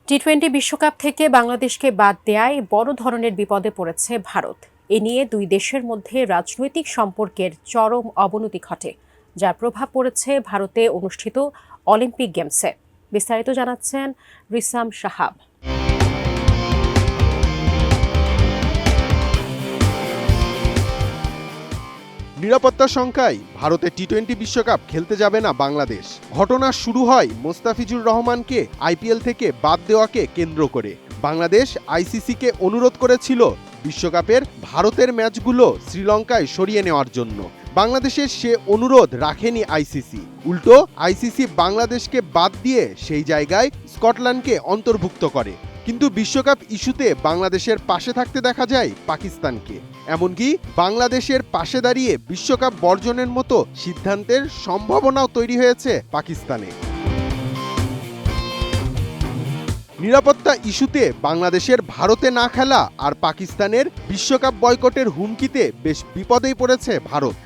টি-20 বিশ্বকাপ থেকে বাংলাদেশকে বাদ দেয়ায় বড় ধরনের বিপদে পড়েছে ভারত। এ নিয়ে দুই দেশের মধ্যে রাজনৈতিক সম্পর্কের চরম অবনতি ঘটে, যার প্রভাব পড়েছে ভারতে অনুষ্ঠিত অলিম্পিক গেমসে। বিস্তারিত জানাচ্ছেন রিসাম সাহাব। নিরাপত্তা শঙ্কায় ভারতে টি-20 বিশ্বকাপ খেলতে যাবে না বাংলাদেশ। ঘটনা শুরু হয় মোস্তাফিজুর রহমানকে আইপিএল থেকে বাদ দেওয়াকে কেন্দ্র করে। বাংলাদেশ আইসিসিকে অনুরোধ করেছিল বিশ্বকাপের ভারতের ম্যাচগুলো শ্রীলঙ্কায় সরিয়ে নেওয়ার জন্য। বাংলাদেশের সে অনুরোধ রাখেনি আইসিসি। উল্টো আইসিসি বাংলাদেশকে বাদ দিয়ে সেই জায়গায় স্কটল্যান্ডকে অন্তর্ভুক্ত করে। কিন্তু বিশ্বকাপ ইস্যুতে বাংলাদেশের পাশে থাকতে দেখা যায় পাকিস্তানকে। এমনকি বাংলাদেশের পাশে দাঁড়িয়ে বিশ্বকাপ বর্জনের মতো সিদ্ধান্তের সম্ভাবনাও তৈরি হয়েছে পাকিস্তানে। নিরাপত্তা ইস্যুতে বাংলাদেশের ভারতে না খেলা আর পাকিস্তানের বিশ্বকাপ বয়কটের হুমকিতে বেশ বিপদেই পড়েছে ভারত।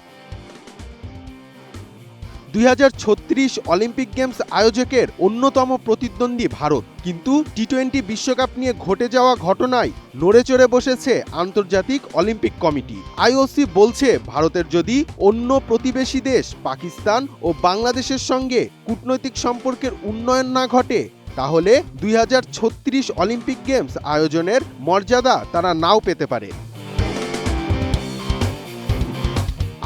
2036 অলিম্পিক গেমস আয়োজকের অন্যতম প্রতিদ্বন্দ্বী ভারত, কিন্তু টি-20 বিশ্বকাপ নিয়ে ঘটে যাওয়া ঘটনায় নড়েচড়ে বসেছে আন্তর্জাতিক অলিম্পিক কমিটি। আইওসি বলছে ভারতের যদি অন্য প্রতিবেশী দেশ পাকিস্তান ও বাংলাদেশের সঙ্গে কূটনৈতিক সম্পর্কের উন্নয়ন না ঘটে, তাহলে 2036 অলিম্পিক গেমস আয়োজনের মর্যাদা তারা নাও পেতে পারে।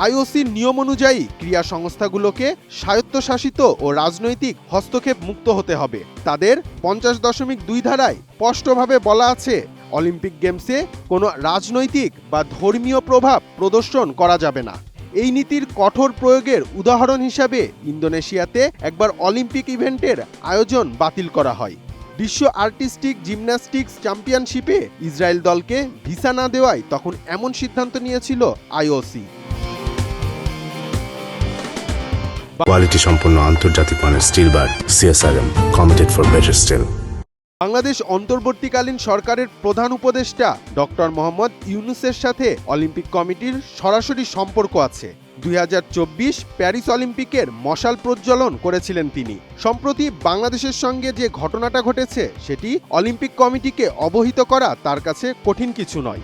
আইওসির নিয়ম অনুযায়ী ক্রীড়া সংস্থাগুলোকে স্বায়ত্তশাসিত ও রাজনৈতিক হস্তক্ষেপ মুক্ত হতে হবে। তাদের 50.2 ধারায় স্পষ্টভাবে বলা আছে, অলিম্পিক গেমসে কোনো রাজনৈতিক বা ধর্মীয় প্রভাব প্রদর্শন করা যাবে না। এই নীতির কঠোর প্রয়োগের উদাহরণ হিসাবে ইন্দোনেশিয়াতে একবার অলিম্পিক ইভেন্টের আয়োজন বাতিল করা হয়। বিশ্ব আর্টিস্টিক জিমন্যাস্টিক্স চ্যাম্পিয়নশিপে ইসরায়েল দলকে ভিসা না দেওয়ায় তখন এমন সিদ্ধান্ত নিয়েছিল আইওসি। কোয়ালিটি সম্পন্ন আন্তর্জাতিক মানের still bar CSRM, committed for better still. Bangladesh অন্তর্বর্তীকালীন সরকারের প্রধান উপদেষ্টা ডক্টর মোহাম্মদ ইউনূসের সাথে অলিম্পিক কমিটির সরাসরি সম্পর্ক আছে। 2024 প্যারিস অলিম্পিকের মশাল প্রজ্বলন করেছিলেন তিনি। সম্প্রতি বাংলাদেশের সঙ্গে যে ঘটনাটা ঘটেছে সেটি অলিম্পিক কমিটিকে অবহিত করা তার কাছে কঠিন কিছু নয়।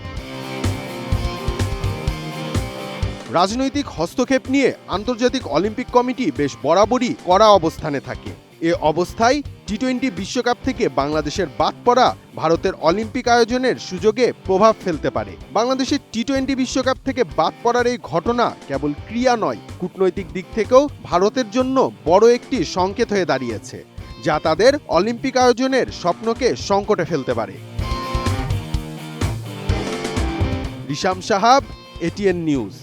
রাজনৈতিক হস্তক্ষেপ নিয়ে আন্তর্জাতিক অলিম্পিক কমিটি বেশ বরাবরই কড়া অবস্থানে থাকে। এ অবস্থায় টি-20 বিশ্বকাপ থেকে বাংলাদেশের বাদ পড়া ভারতের অলিম্পিক আয়োজনের সুযোগে প্রভাব ফেলতে পারে। বাংলাদেশের টি-20 বিশ্বকাপ থেকে বাদ পড়ার এই ঘটনা কেবল ক্রীড়া নয়, কূটনৈতিক দিক থেকেও ভারতের জন্য বড় একটি সংকেত হয়ে দাঁড়িয়েছে, যা তাদের অলিম্পিক আয়োজনের স্বপ্নকে সংকটে ফেলতে পারে। রিসাম সাহাব, এটিএন নিউজ।